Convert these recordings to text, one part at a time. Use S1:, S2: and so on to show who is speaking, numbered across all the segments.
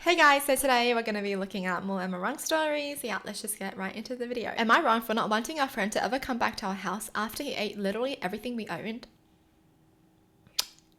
S1: Hey guys, so today we're going to be looking at more Am I Wrong stories. Yeah, let's just get right into the video. Am I wrong for not wanting our friend to ever come back to our house after he ate literally everything we owned?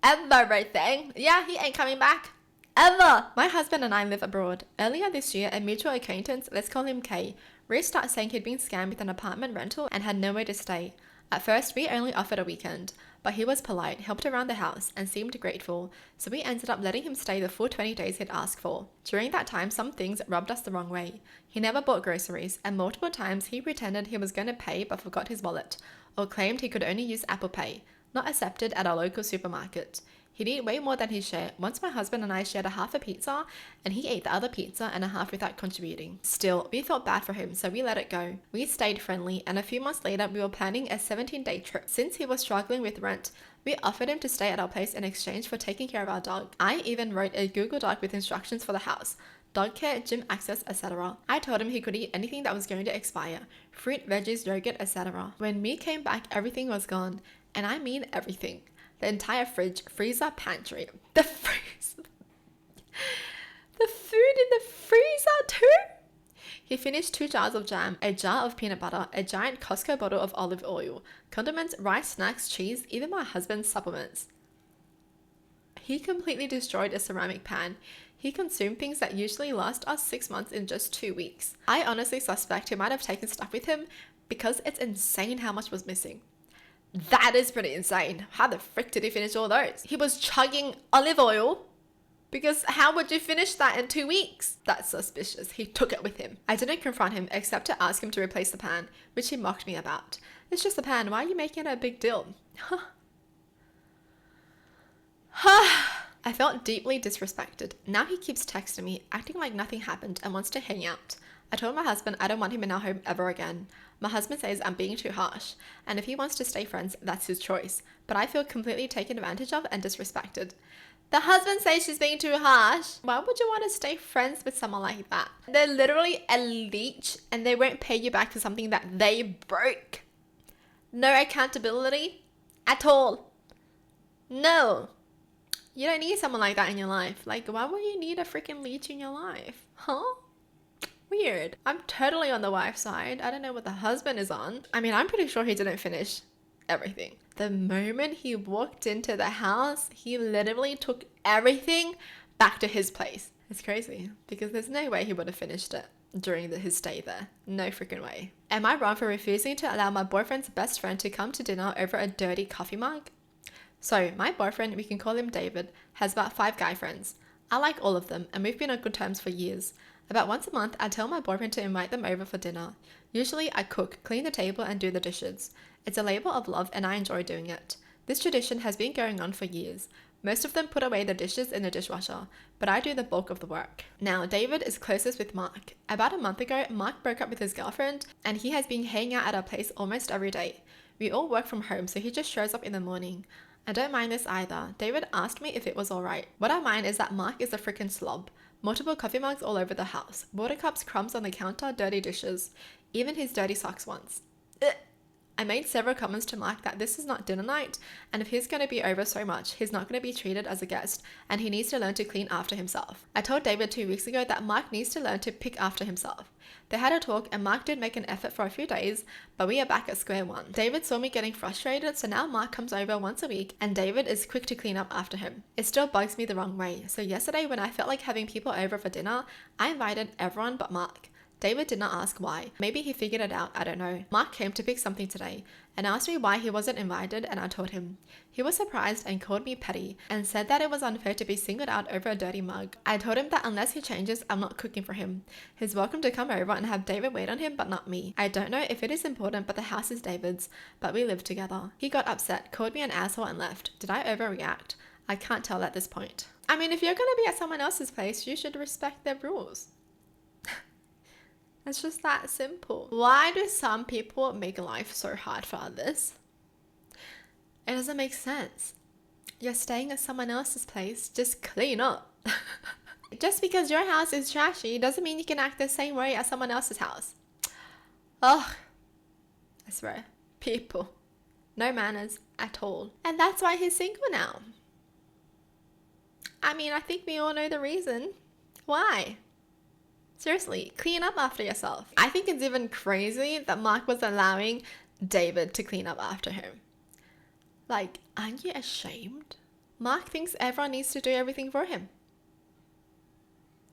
S1: Everything? Yeah, he ain't coming back. Ever! My husband and I live abroad. Earlier this year, a mutual acquaintance, let's call him Kay, reached out saying he'd been scammed with an apartment rental and had nowhere to stay. At first, we only offered a weekend, but he was polite, helped around the house, and seemed grateful, so we ended up letting him stay the full 20 days he'd asked for. During that time, some things rubbed us the wrong way. He never bought groceries, and multiple times he pretended he was going to pay but forgot his wallet, or claimed he could only use Apple Pay, not accepted at our local supermarket. He'd eat way more than his share. Once my husband and I shared a half a pizza, and he ate the other pizza and a half without contributing. Still, we felt bad for him, so we let it go. We stayed friendly, and a few months later, we were planning a 17-day trip. Since he was struggling with rent, we offered him to stay at our place in exchange for taking care of our dog. I even wrote a Google Doc with instructions for the house, dog care, gym access, etc. I told him he could eat anything that was going to expire, fruit, veggies, yogurt, etc. When we came back, everything was gone, and I mean everything. The entire fridge, freezer, pantry, the food in the freezer too. He finished 2 jars of jam, a jar of peanut butter, a giant Costco bottle of olive oil, condiments, rice, snacks, cheese, even my husband's supplements. He completely destroyed a ceramic pan. He consumed things that usually last us 6 months in just 2 weeks. I honestly suspect he might have taken stuff with him because it's insane how much was missing. That is pretty insane. How the frick did he finish all those? He was chugging olive oil, because how would you finish that in 2 weeks? That's suspicious. He took it with him. I didn't confront him except to ask him to replace the pan, which he mocked me about. It's just a pan. Why are you making it a big deal? I felt deeply disrespected. Now he keeps texting me, acting like nothing happened and wants to hang out. I told my husband I don't want him in our home ever again. My husband says I'm being too harsh, and if he wants to stay friends, that's his choice. But I feel completely taken advantage of and disrespected. The husband says she's being too harsh. Why would you want to stay friends with someone like that? They're literally a leech, and they won't pay you back for something that they broke. No accountability at all. No. You don't need someone like that in your life. Like, why would you need a freaking leech in your life? Huh? Weird. I'm totally on the wife's side. I don't know what the husband is on. I mean, I'm pretty sure he didn't finish everything. The moment he walked into the house, he literally took everything back to his place. It's crazy because there's no way he would have finished it during his stay there. No freaking way. Am I wrong for refusing to allow my boyfriend's best friend to come to dinner over a dirty coffee mug? So, my boyfriend, we can call him David, has about 5 guy friends. I like all of them, and we've been on good terms for years. About once a month, I tell my boyfriend to invite them over for dinner. Usually, I cook, clean the table, and do the dishes. It's a labor of love, and I enjoy doing it. This tradition has been going on for years. Most of them put away the dishes in the dishwasher, but I do the bulk of the work. Now, David is closest with Mark. About a month ago, Mark broke up with his girlfriend, and he has been hanging out at our place almost every day. We all work from home, so he just shows up in the morning. I don't mind this either. David asked me if it was alright. What I mind is that Mark is a freaking slob. Multiple coffee mugs all over the house. Water cups, crumbs on the counter, dirty dishes. Even his dirty socks once. Ugh. I made several comments to Mark that this is not dinner night, and if he's going to be over so much, he's not going to be treated as a guest, and he needs to learn to clean after himself. I told David 2 weeks ago that Mark needs to learn to pick after himself. They had a talk, and Mark did make an effort for a few days, but we are back at square one. David saw me getting frustrated, so now Mark comes over once a week, and David is quick to clean up after him. It still bugs me the wrong way, so yesterday when I felt like having people over for dinner, I invited everyone but Mark. David did not ask why. Maybe he figured it out, I don't know. Mark came to pick something today and asked me why he wasn't invited, and I told him. He was surprised and called me petty and said that it was unfair to be singled out over a dirty mug. I told him that unless he changes, I'm not cooking for him. He's welcome to come over and have David wait on him, but not me. I don't know if it is important, but the house is David's, but we live together. He got upset, called me an asshole, and left. Did I overreact? I can't tell at this point. I mean, if you're gonna be at someone else's place, you should respect their rules. It's just that simple. Why do some people make life so hard for others? It doesn't make sense. You're staying at someone else's place, just clean up. Just because your house is trashy doesn't mean you can act the same way as someone else's house. Ugh, I swear, people, no manners at all. And that's why he's single now. I mean, I think we all know the reason Why? Seriously, clean up after yourself. I think it's even crazy that Mark was allowing David to clean up after him. Like, aren't you ashamed? Mark thinks everyone needs to do everything for him.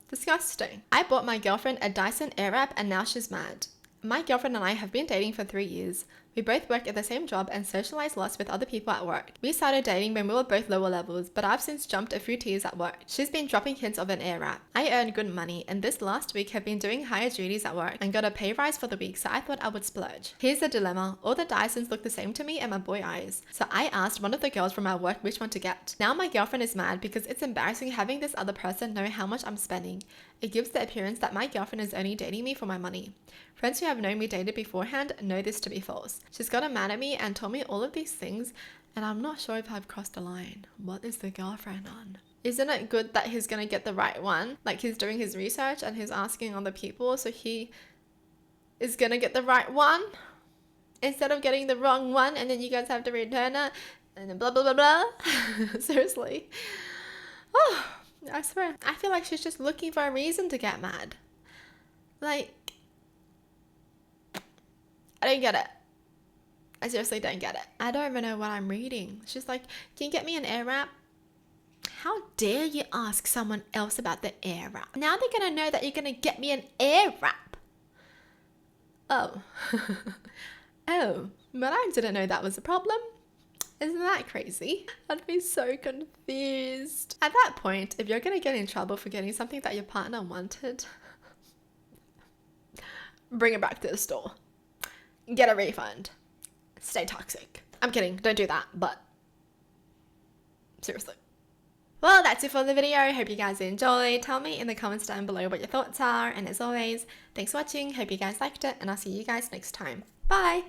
S1: Disgusting. I bought my girlfriend a Dyson Airwrap and now she's mad. My girlfriend and I have been dating for 3 years. We both work at the same job and socialize lots with other people at work. We started dating when we were both lower levels, but I've since jumped a few tiers at work. She's been dropping hints of an Airwrap. I earn good money and this last week have been doing higher duties at work and got a pay rise for the week, so I thought I would splurge. Here's the dilemma. All the Dysons look the same to me and my boy eyes. So I asked one of the girls from our work which one to get. Now my girlfriend is mad because it's embarrassing having this other person know how much I'm spending. It gives the appearance that my girlfriend is only dating me for my money. Friends who have known me dated beforehand know this to be false. She's gotten mad at me and told me all of these things, and I'm not sure if I've crossed a line. What is the girlfriend on? Isn't it good that he's gonna get the right one? Like, he's doing his research and he's asking other people, so he is gonna get the right one instead of getting the wrong one and then you guys have to return it and then blah blah blah blah. Seriously. Oh, I swear. I feel like she's just looking for a reason to get mad. Like, I don't get it. I seriously don't get it. I don't even know what I'm reading. She's like, can you get me an Airwrap? How dare you ask someone else about the Airwrap? Now they're going to know that you're going to get me an Airwrap. Oh. Oh, but I didn't know that was a problem. Isn't that crazy? I'd be so confused. At that point, if you're going to get in trouble for getting something that your partner wanted, bring it back to the store. Get a refund. Stay toxic. I'm kidding, don't do that, but seriously. Well, that's it for the video. Hope you guys enjoyed. Tell me in the comments down below what your thoughts are, and as always, thanks for watching. Hope you guys liked it, and I'll see you guys next time. Bye!